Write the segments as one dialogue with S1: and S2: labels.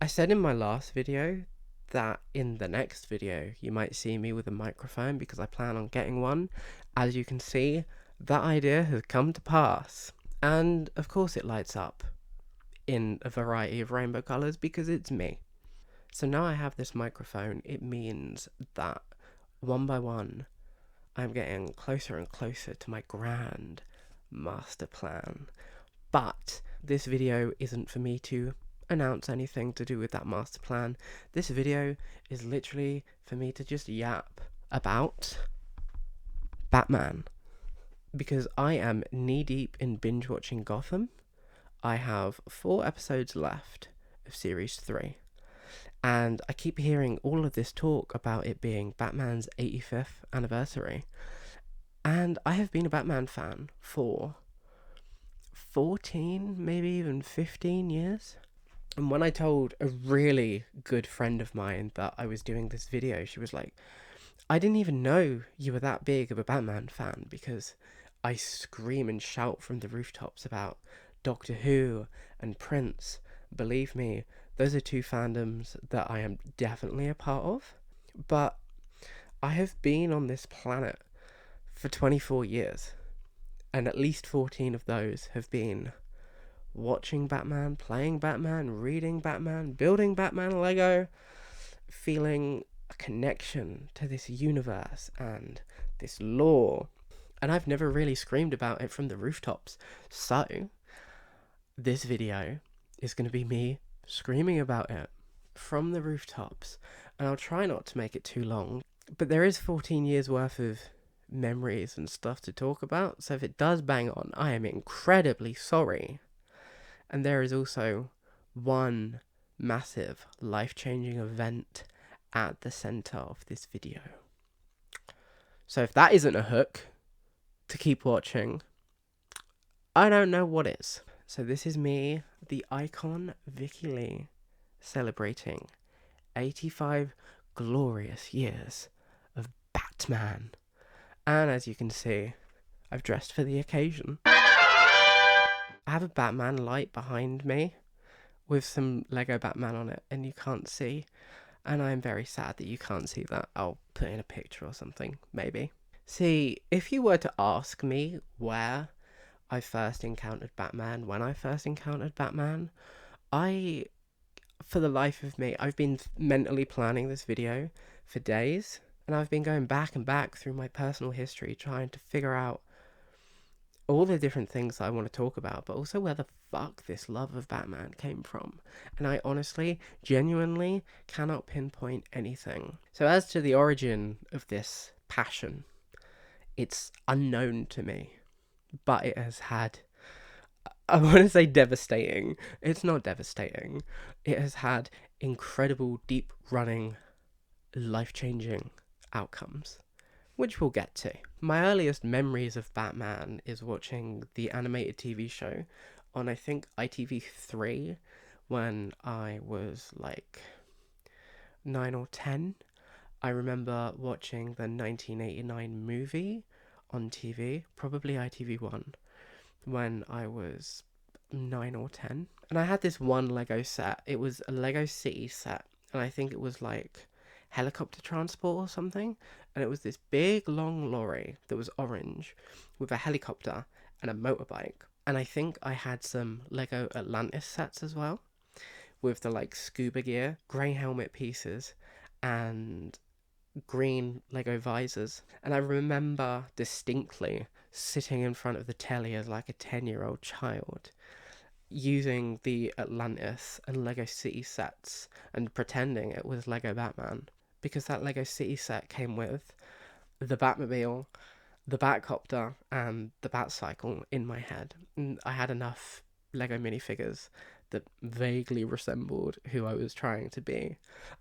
S1: I said in my last video that in the next video you might see me with a microphone because I plan on getting one. As you can see, that idea has come to pass. And of course it lights up in a variety of rainbow colours because it's me. So now I have this microphone, it means that one by one I'm getting closer and closer to my grand master plan. But this video isn't for me to announce anything to do with that master plan. This video is literally for me to just yap about Batman. Because I am knee deep in binge watching Gotham. I have 4 episodes left of series 3. And I keep hearing all of this talk about it being Batman's 85th anniversary. And I have been a Batman fan for 14, maybe even 15 years. And when I told a really good friend of mine that I was doing this video, she was like, I didn't even know you were that big of a Batman fan because I scream and shout from the rooftops about Doctor Who and Prince. Believe me, those are 2 fandoms that I am definitely a part of. But I have been on this planet for 24 years, and at least 14 of those have been watching Batman, playing Batman, reading Batman, building Batman Lego, feeling a connection to this universe and this lore. And I've never really screamed about it from the rooftops. So, this video is going to be me screaming about it from the rooftops. And I'll try not to make it too long. But there is 14 years worth of memories and stuff to talk about. So if it does bang on, I am incredibly sorry. And there is also one massive life-changing event at the center of this video. So if that isn't a hook to keep watching, I don't know what is. So this is me, the icon Vicky Lee, celebrating 85 glorious years of Batman. And as you can see, I've dressed for the occasion. I have a Batman light behind me with some Lego Batman on it, and you can't see. And I'm very sad that you can't see that. I'll put in a picture or something, maybe. See, if you were to ask me where I first encountered Batman, when I first encountered Batman, for the life of me, I've been mentally planning this video for days, and I've been going back and back through my personal history trying to figure out all the different things I want to talk about, but also where the fuck this love of Batman came from. And I honestly, genuinely cannot pinpoint anything. So as to the origin of this passion, it's unknown to me, but it has had, I want to say devastating. It's not devastating. It has had incredible, deep running, life-changing outcomes, which we'll get to. My earliest memories of Batman is watching the animated TV show on, I think, ITV3 when I was like 9 or 10. I remember watching the 1989 movie on TV, probably ITV1, when I was 9 or 10. And I had this one Lego set. It was a Lego City set, and I think it was like helicopter transport or something. And it was this big long lorry that was orange with a helicopter and a motorbike. And I think I had some Lego Atlantis sets as well, with the like scuba gear, grey helmet pieces, and green Lego visors. And I remember distinctly sitting in front of the telly as like a 10-year-old child, using the Atlantis and Lego City sets and pretending it was Lego Batman. Because that Lego City set came with the Batmobile, the Batcopter, and the Batcycle in my head. And I had enough Lego minifigures that vaguely resembled who I was trying to be.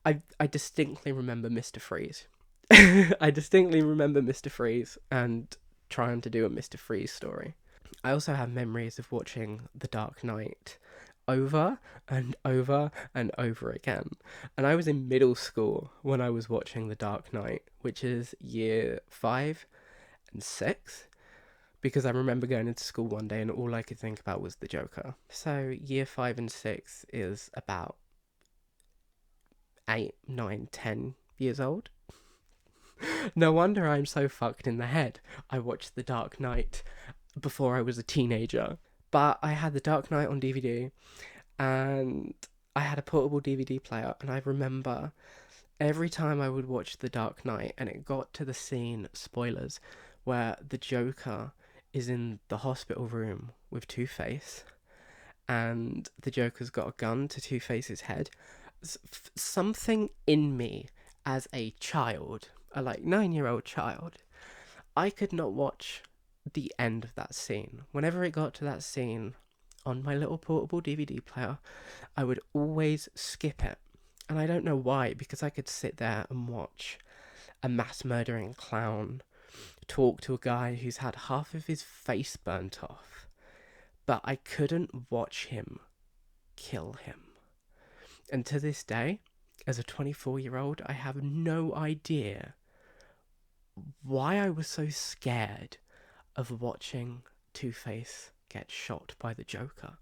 S1: I distinctly remember Mr. Freeze. I distinctly remember Mr. Freeze and trying to do a Mr. Freeze story. I also have memories of watching The Dark Knight over and over and over again. And I was in middle school when I was watching The Dark Knight, which is year 5 and 6, because I remember going into school one day and all I could think about was the Joker. So year 5 and 6 is about 8, 9, 10 years old. No wonder I'm so fucked in the head. I watched The Dark Knight before I was a teenager. But I had The Dark Knight on DVD, and I had a portable DVD player, and I remember every time I would watch The Dark Knight and it got to the scene, spoilers, where the Joker is in the hospital room with Two-Face and the Joker's got a gun to Two-Face's head, something in me as a child, a like 9-year-old child, I could not watch the end of that scene. Whenever it got to that scene on my little portable DVD player, I would always skip it. And I don't know why, because I could sit there and watch a mass murdering clown talk to a guy who's had half of his face burnt off, but I couldn't watch him kill him. And to this day, as a 24-year-old, I have no idea why I was so scared of watching Two-Face get shot by the Joker.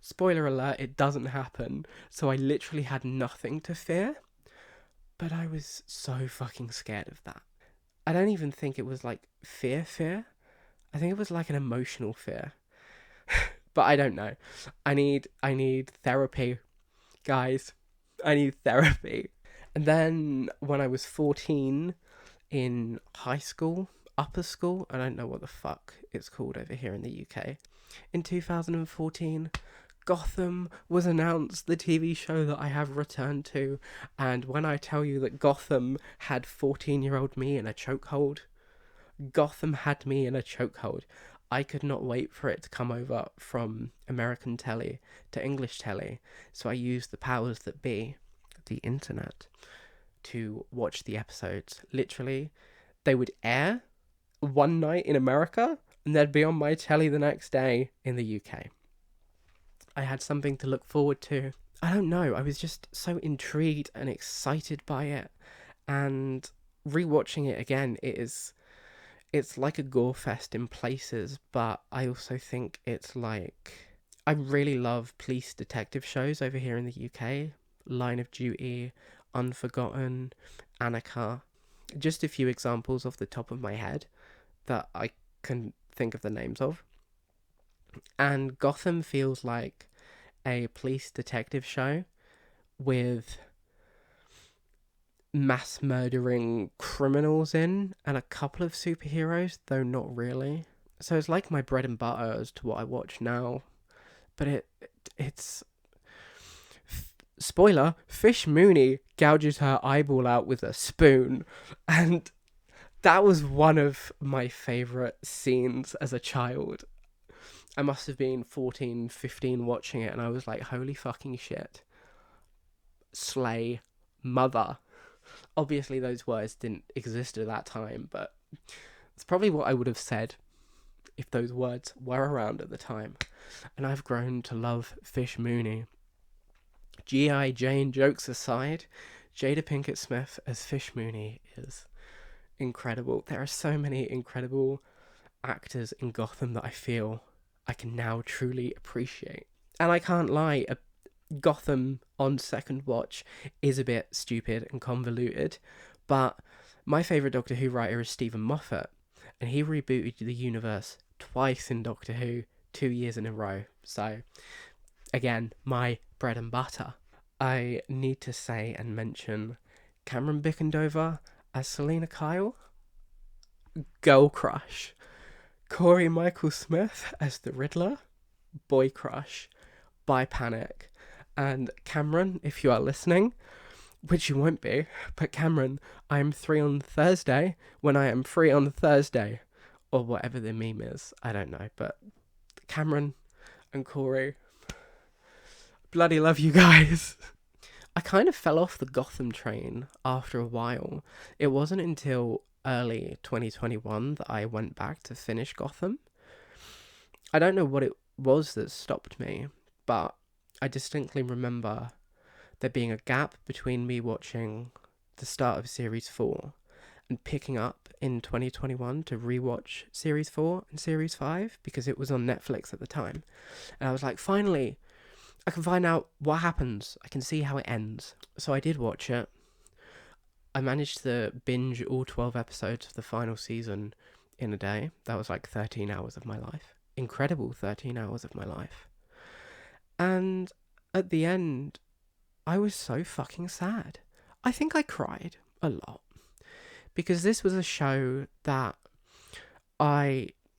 S1: Spoiler alert, it doesn't happen, so I literally had nothing to fear, but I was so fucking scared of that. I don't even think it was like fear. I think it was like an emotional fear. But I don't know. I need therapy, guys. I need therapy. And then when I was 14 in high school, upper school, I don't know what the fuck it's called over here in the UK, in 2014, Gotham was announced, the TV show that I have returned to, and when I tell you that Gotham had 14-year-old me in a chokehold, Gotham had me in a chokehold. I could not wait for it to come over from American telly to English telly, so I used the powers that be, the internet, to watch the episodes. Literally, they would air one night in America, and they'd be on my telly the next day in the UK. I had something to look forward to. I don't know, I was just so intrigued and excited by it, and rewatching it again, it's like a gore fest in places, but I also think it's like, I really love police detective shows over here in the UK. Line of Duty, Unforgotten, Annika. Just a few examples off the top of my head that I can think of the names of. And Gotham feels like a police detective show with mass murdering criminals in and a couple of superheroes, though not really. So it's like my bread and butter as to what I watch now. But it's spoiler, Fish Mooney gouges her eyeball out with a spoon, and that was one of my favourite scenes as a child. I must have been 14, 15 watching it, and I was like, holy fucking shit. Slay mother. Obviously those words didn't exist at that time, but it's probably what I would have said if those words were around at the time. And I've grown to love Fish Mooney. G.I. Jane jokes aside, Jada Pinkett Smith as Fish Mooney is incredible. There are so many incredible actors in Gotham that I feel I can now truly appreciate. And I can't lie, Gotham on second watch is a bit stupid and convoluted, but my favourite Doctor Who writer is Stephen Moffat, and he rebooted the universe twice in Doctor Who, 2 years in a row. So, again, my bread and butter. I need to say and mention Cameron Bickendover as Selena Kyle. Girl crush. Corey Michael Smith as the Riddler. Boy crush. By Panic. And Cameron, if you are listening, which you won't be, but Cameron, I am free on Thursday when I am free on Thursday. Or whatever the meme is. I don't know. But Cameron and Corey, bloody love you guys. I kind of fell off the Gotham train after a while. It wasn't until early 2021 that I went back to finish Gotham. I don't know what it was that stopped me, but I distinctly remember there being a gap between me watching the start of Series 4 and picking up in 2021 to rewatch Series 4 and Series 5 because it was on Netflix at the time. And I was like, finally, I can find out what happens. I can see how it ends. So I did watch it. I managed to binge all 12 episodes of the final season in a day. That was like 13 hours of my life. Incredible 13 hours of my life. And at the end, I was so fucking sad. I think I cried a lot because this was a show that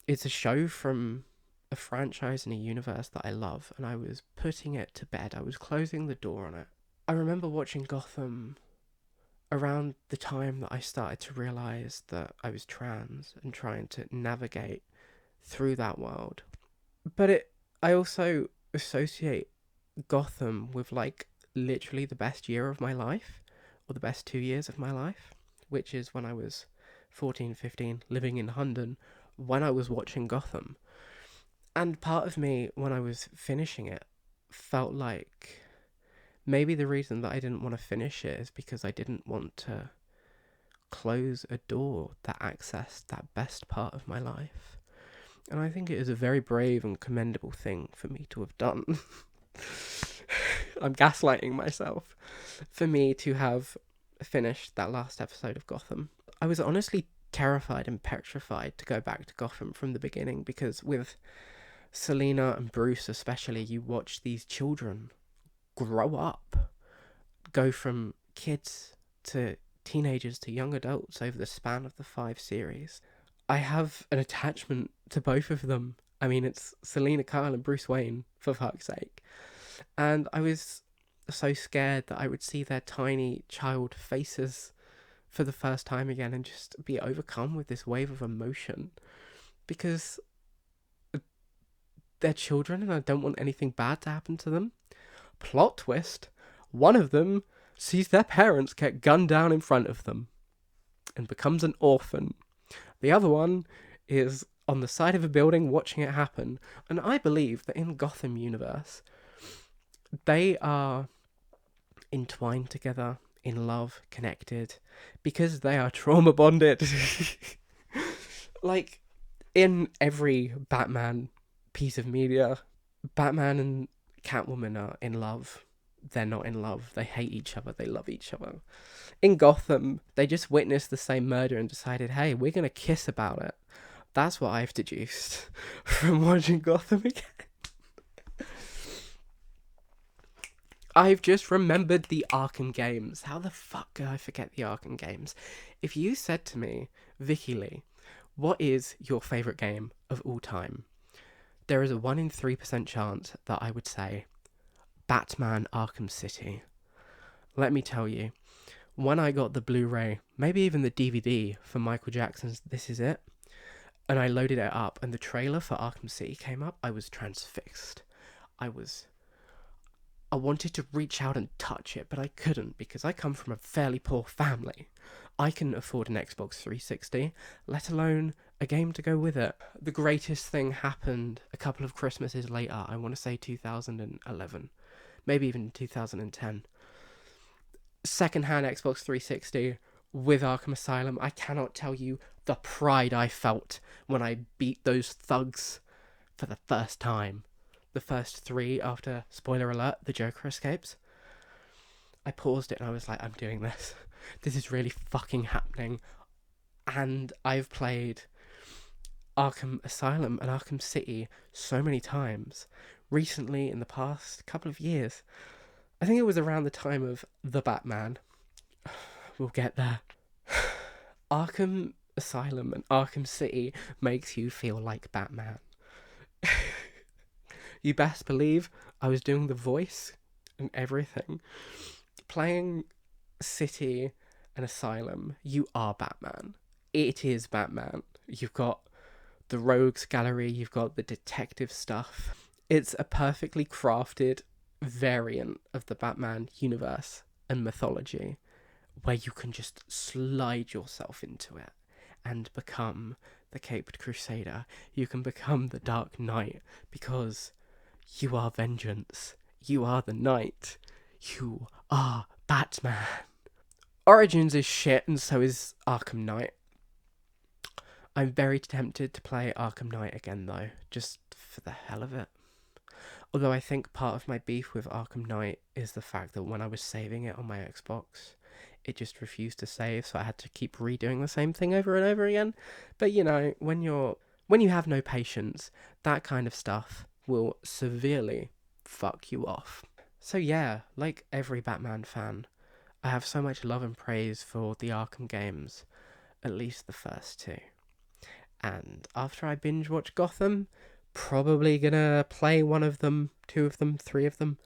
S1: it's a show from a franchise and a universe that I love, and I was putting it to bed. I was closing the door on it. I remember watching Gotham around the time that I started to realize that I was trans and trying to navigate through that world. But I also associate Gotham with like literally the best year of my life, or the best 2 years of my life, which is when I was 14, 15, living in London, when I was watching Gotham. And part of me, when I was finishing it, felt like maybe the reason that I didn't want to finish it is because I didn't want to close a door that accessed that best part of my life. And I think it is a very brave and commendable thing for me to have done. I'm gaslighting myself. For me to have finished that last episode of Gotham. I was honestly terrified and petrified to go back to Gotham from the beginning, because with Selena and Bruce especially, you watch these children grow up, go from kids to teenagers to young adults over the span of the 5 series. I have an attachment to both of them. I mean, it's Selena Kyle and Bruce Wayne, for fuck's sake. And I was so scared that I would see their tiny child faces for the first time again and just be overcome with this wave of emotion, because they're children and I don't want anything bad to happen to them. Plot twist, one of them sees their parents get gunned down in front of them and becomes an orphan. The other one is on the side of a building watching it happen. And I believe that in Gotham universe, they are entwined together, in love, connected, because they are trauma bonded. Like, in every Batman piece of media, Batman and Catwoman are in love. They're not in love. They hate each other. They love each other. In Gotham, they just witnessed the same murder and decided, hey, we're going to kiss about it. That's what I've deduced from watching Gotham again. I've just remembered the Arkham games. How the fuck could I forget the Arkham games? If you said to me, Vicky Lee, what is your favourite game of all time? There is a 1 in 3% chance that I would say Batman Arkham City. Let me tell you, when I got the Blu-ray, maybe even the DVD for Michael Jackson's This Is It, and I loaded it up and the trailer for Arkham City came up, I was transfixed. I wanted to reach out and touch it, but I couldn't because I come from a fairly poor family. I couldn't afford an Xbox 360, let alone a game to go with it. The greatest thing happened a couple of Christmases later, I want to say 2011, maybe even 2010. Secondhand Xbox 360 with Arkham Asylum. I cannot tell you the pride I felt when I beat those thugs for the first time. The first 3 after, spoiler alert, the Joker escapes. I paused it and I was like, I'm doing this. This is really fucking happening. And I've played Arkham Asylum and Arkham City so many times. Recently, in the past couple of years, I think it was around the time of The Batman. We'll get there. Arkham Asylum and Arkham City makes you feel like Batman. You best believe I was doing the voice and everything. Playing City and Asylum, you are Batman. It is Batman. You've got the rogues gallery, you've got the detective stuff. It's a perfectly crafted variant of the Batman universe and mythology, where you can just slide yourself into it and become the Caped Crusader. You can become the Dark Knight, because you are vengeance. You are the knight. You are Batman. Origins is shit, and so is Arkham Knight. I'm very tempted to play Arkham Knight again, though, just for the hell of it. Although I think part of my beef with Arkham Knight is the fact that when I was saving it on my Xbox, it just refused to save, so I had to keep redoing the same thing over and over again. But you know, when you have no patience, that kind of stuff will severely fuck you off. So yeah, like every Batman fan, I have so much love and praise for the Arkham games, at least the first two. And after I binge watch Gotham, probably gonna play one of them, two of them, three of them,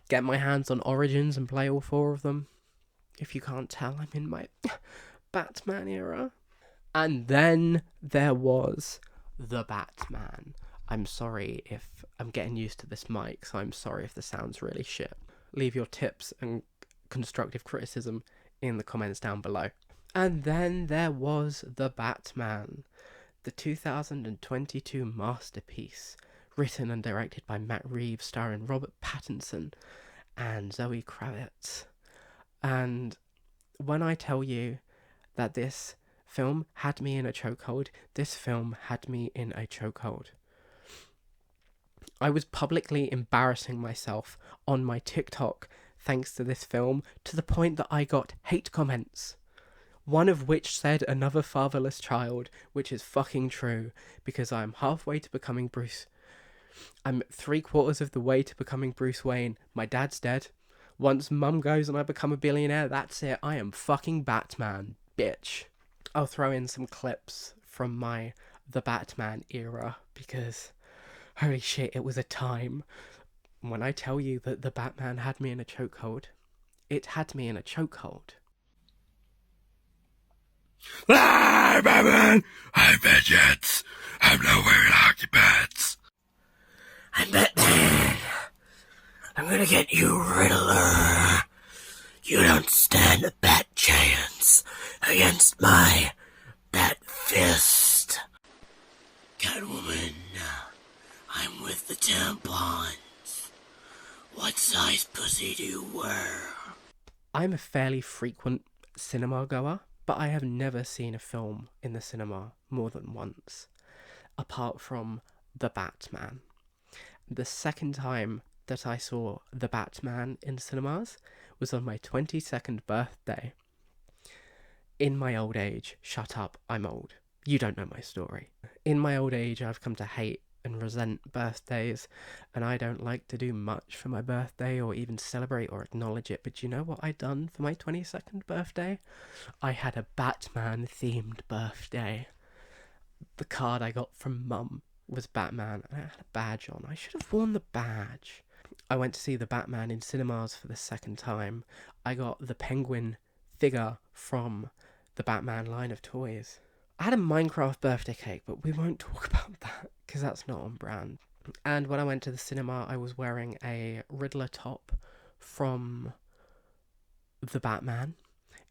S1: get my hands on Origins and play all four of them. If you can't tell, I'm in my Batman era. And then there was the Batman. I'm sorry if I'm getting used to this mic, so I'm sorry if the sound's really shit. Leave your tips and constructive criticism in the comments down below. And then there was the Batman, the 2022 masterpiece, written and directed by Matt Reeves, starring Robert Pattinson and Zoe Kravitz. And when I tell you that this film had me in a chokehold, this film had me in a chokehold. I was publicly embarrassing myself on my TikTok thanks to this film, to the point that I got hate comments. One of which said another fatherless child, which is fucking true, because I'm halfway to becoming Bruce. I'm 3/4 of the way to becoming Bruce Wayne. My dad's dead. Once mum goes and I become a billionaire, that's it. I am fucking Batman, bitch. I'll throw in some clips from my The Batman era, because holy shit, it was a time. When I tell you that The Batman had me in a chokehold, it had me in a chokehold.
S2: Ah, Batman! I'm vengeance! I'm not wearing hockey pads! I'm Batman! I'm gonna get you, Riddler! You don't stand a bat chance against my bat fist. Catwoman, I'm with the tampons. What size pussy do you wear?
S1: I'm a fairly frequent cinema goer, but I have never seen a film in the cinema more than once, apart from The Batman. The second time that I saw The Batman in cinemas was on my 22nd birthday. In my old age, shut up, I'm old. You don't know my story. In my old age, I've come to hate and resent birthdays, and I don't like to do much for my birthday or even celebrate or acknowledge it. But you know what I done for my 22nd birthday? I had a Batman themed birthday. The card I got from mum was Batman, and I had a badge on. I should have worn the badge. I went to see the Batman in cinemas for the second time. I got the Penguin figure from the Batman line of toys. I had a Minecraft birthday cake, but we won't talk about that because that's not on brand. And when I went to the cinema, I was wearing a Riddler top from the Batman.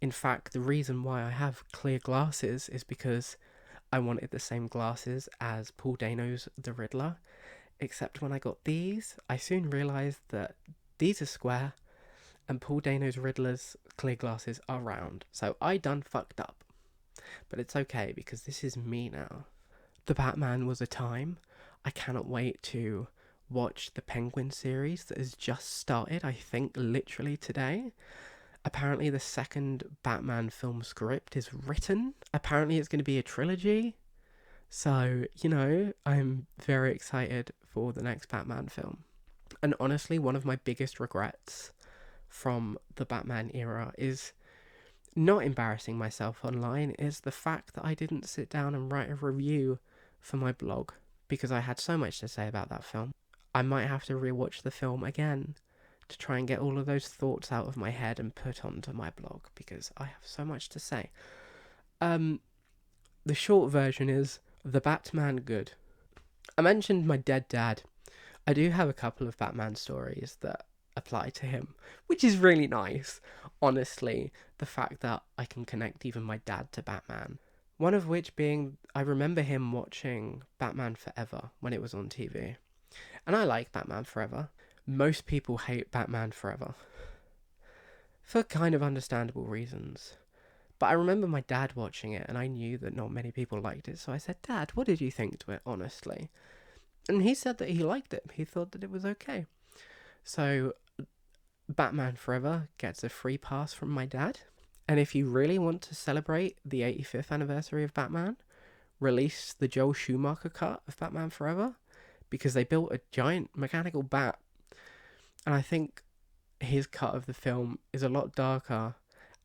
S1: In fact, the reason why I have clear glasses is because I wanted the same glasses as Paul Dano's The Riddler. Except when I got these, I soon realised that these are square and Paul Dano's Riddler's clear glasses are round. So I done fucked up. But it's okay because this is me now. The Batman was a time. I cannot wait to watch the Penguin series that has just started, I think literally today. Apparently the second Batman film script is written. Apparently it's going to be a trilogy. So, you know, I'm very excited for the next Batman film. And honestly, one of my biggest regrets from the Batman era is not embarrassing myself online, is the fact that I didn't sit down and write a review for my blog, because I had so much to say about that film. I might have to rewatch the film again to try and get all of those thoughts out of my head and put onto my blog, because I have so much to say. The short version is The Batman good. I mentioned my dead dad. I do have a couple of Batman stories that apply to him, which is really nice. Honestly, the fact that I can connect even my dad to Batman. One of which being, I remember him watching Batman Forever when it was on TV. And I like Batman Forever. Most people hate Batman Forever, for kind of understandable reasons. But I remember my dad watching it, and I knew that not many people liked it, so I said, Dad, what did you think to it, honestly? And he said that he liked it. He thought that it was okay. So Batman Forever gets a free pass from my dad. And if you really want to celebrate the 85th anniversary of Batman, release the Joel Schumacher cut of Batman Forever, because they built a giant mechanical bat. And I think his cut of the film is a lot darker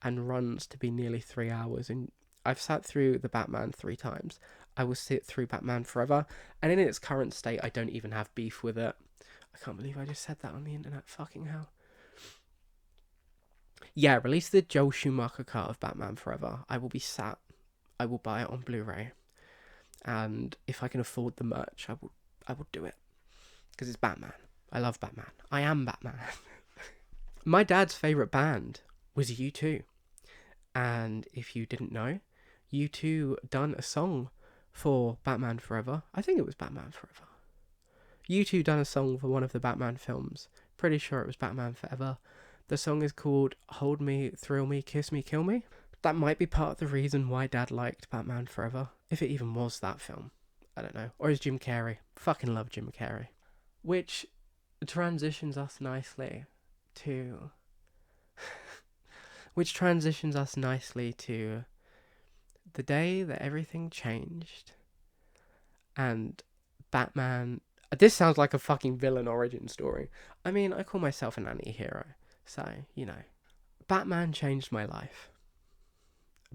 S1: and runs to be nearly 3 hours. And I've sat through the Batman 3 times. I will sit through Batman Forever, and in its current state, I don't even have beef with it. I can't believe I just said that on the internet. Fucking hell. Yeah, release the Joel Schumacher cut of Batman Forever. I will be sat. I will buy it on Blu-ray, and if I can afford the merch, I will do it, because it's Batman. I love Batman. I am Batman. My dad's favourite band was U2. And if you didn't know, U2 done a song for Batman Forever. I think it was Batman Forever. U2 done a song for one of the Batman films. Pretty sure it was Batman Forever. The song is called Hold Me, Thrill Me, Kiss Me, Kill Me. That might be part of the reason why Dad liked Batman Forever. If it even was that film. I don't know. Or is Jim Carrey. Fucking love Jim Carrey. Which transitions us nicely to the day that everything changed and Batman. This sounds like a fucking villain origin story. I mean, I call myself an anti-hero, so, you know. Batman changed my life.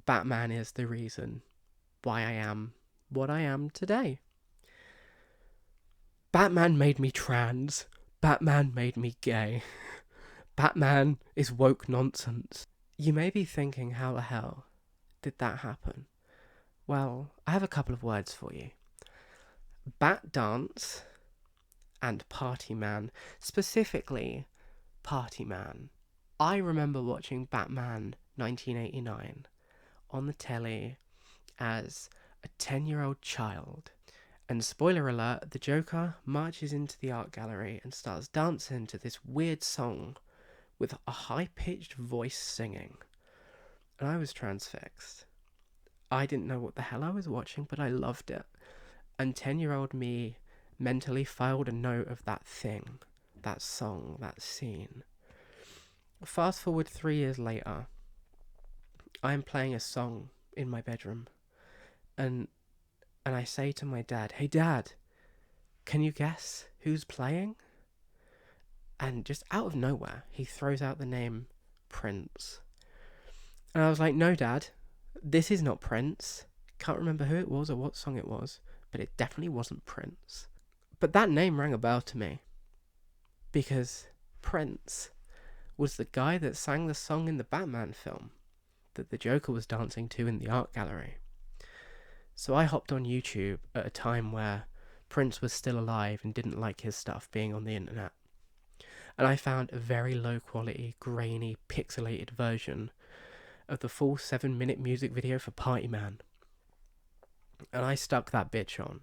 S1: Batman is the reason why I am what I am today. Batman made me trans. Batman made me gay. Batman is woke nonsense. You may be thinking, how the hell did that happen? Well, I have a couple of words for you. Bat dance and Party Man. Specifically, Party Man. I remember watching Batman 1989 on the telly as a 10-year-old child. And spoiler alert, the Joker marches into the art gallery and starts dancing to this weird song with a high-pitched voice singing. And I was transfixed. I didn't know what the hell I was watching, but I loved it. And 10-year-old me mentally filed a note of that thing, that song, that scene. Fast forward 3 years later, I'm playing a song in my bedroom. And I say to my dad, "Hey Dad, can you guess who's playing?" And just out of nowhere, he throws out the name Prince. And I was like, "No, Dad, this is not Prince." Can't remember who it was or what song it was, but it definitely wasn't Prince. But that name rang a bell to me, because Prince was the guy that sang the song in the Batman film that the Joker was dancing to in the art gallery. So I hopped on YouTube at a time where Prince was still alive and didn't like his stuff being on the internet. And I found a very low quality, grainy, pixelated version of the full 7-minute music video for Party Man. And I stuck that bitch on.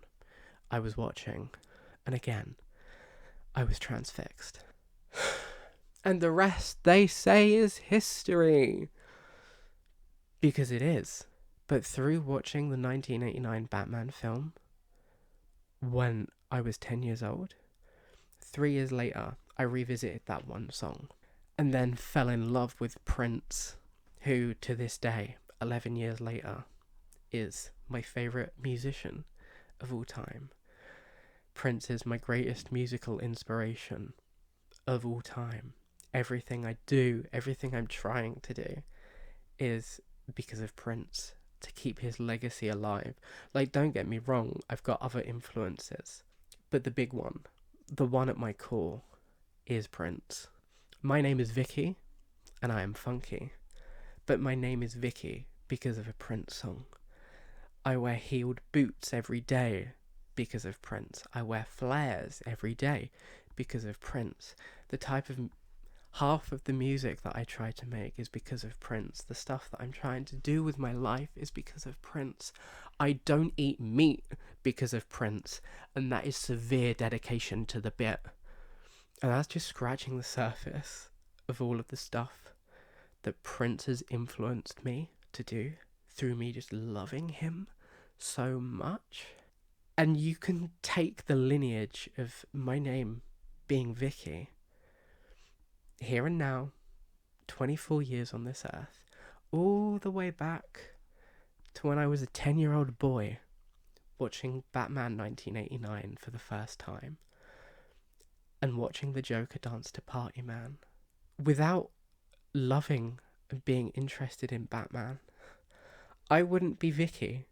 S1: I was watching, and again, I was transfixed. And the rest, they say, is history. Because it is. But through watching the 1989 Batman film, when I was 10 years old, 3 years later, I revisited that one song. And then fell in love with Prince, who to this day, 11 years later, is my favourite musician of all time. Prince is my greatest musical inspiration of all time. Everything I do, everything I'm trying to do, is because of Prince, to keep his legacy alive. Like, don't get me wrong, I've got other influences, but the big one, the one at my core, is Prince. My name is Vicky, and I am funky, but my name is Vicky because of a Prince song. I wear heeled boots every day because of Prince. I wear flares every day because of Prince. The type of half of the music that I try to make is because of Prince. The stuff that I'm trying to do with my life is because of Prince. I don't eat meat because of Prince, and that is severe dedication to the bit. And that's just scratching the surface of all of the stuff that Prince has influenced me to do through me just loving him so much. And you can take the lineage of my name being Vicky, here and now, 24 years on this earth, all the way back to when I was a 10-year-old boy watching Batman 1989 for the first time and watching the Joker dance to Party Man. Without loving and being interested in Batman, I wouldn't be Vicky,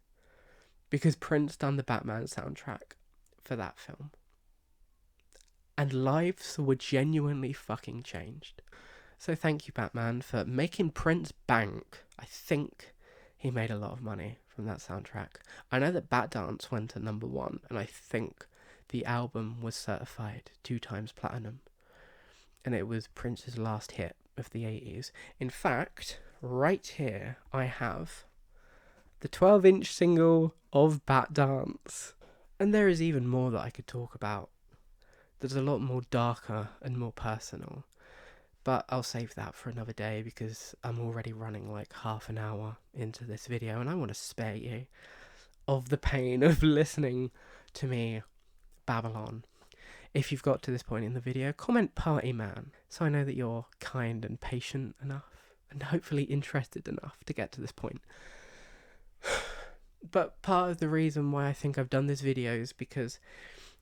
S1: because Prince done the Batman soundtrack for that film. And lives were genuinely fucking changed. So thank you, Batman, for making Prince bank. I think he made a lot of money from that soundtrack. I know that Bat Dance went to #1, and I think the album was certified 2 times platinum. And it was Prince's last hit of the 80s. In fact, right here I have the 12-inch single of Bat Dance. And there is even more that I could talk about. There's a lot more darker and more personal. But I'll save that for another day, because I'm already running like half an hour into this video and I want to spare you of the pain of listening to me babble on. If you've got to this point in the video, comment Party Man, so I know that you're kind and patient enough and hopefully interested enough to get to this point. But part of the reason why I think I've done this video is because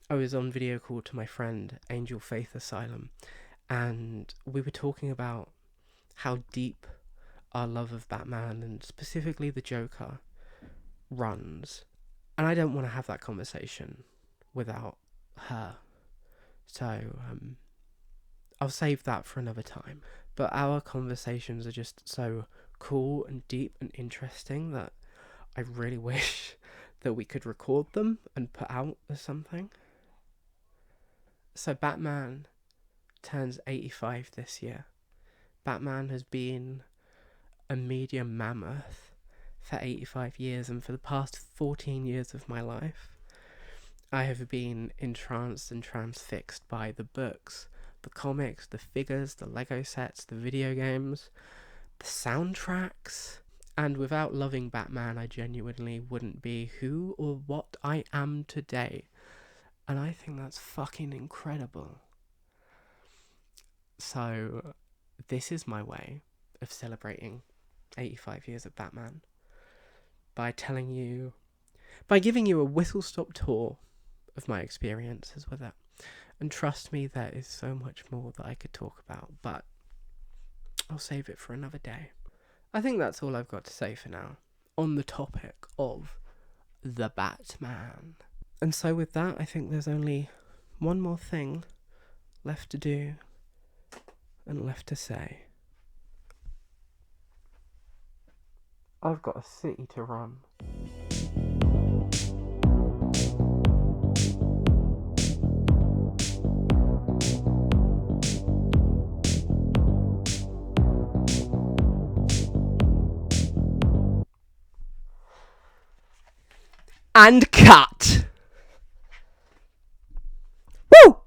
S1: I was on video call to my friend Angel Faith Asylum, and we were talking about how deep our love of Batman, and specifically the Joker, runs. And I don't want to have that conversation without her. So, I'll save that for another time. But our conversations are just so cool and deep and interesting that I really wish that we could record them and put out as something. So Batman turns 85 this year. Batman has been a media mammoth for 85 years, and for the past 14 years of my life, I have been entranced and transfixed by the books, the comics, the figures, the Lego sets, the video games, the soundtracks. And without loving Batman, I genuinely wouldn't be who or what I am today. And I think that's fucking incredible. So, this is my way of celebrating 85 years of Batman by giving you a whistle-stop tour of my experiences with it. And trust me, there is so much more that I could talk about, but I'll save it for another day. I think that's all I've got to say for now on the topic of the Batman. And so with that, I think there's only one more thing left to do and left to say. I've got a city to run. And cut! Woo!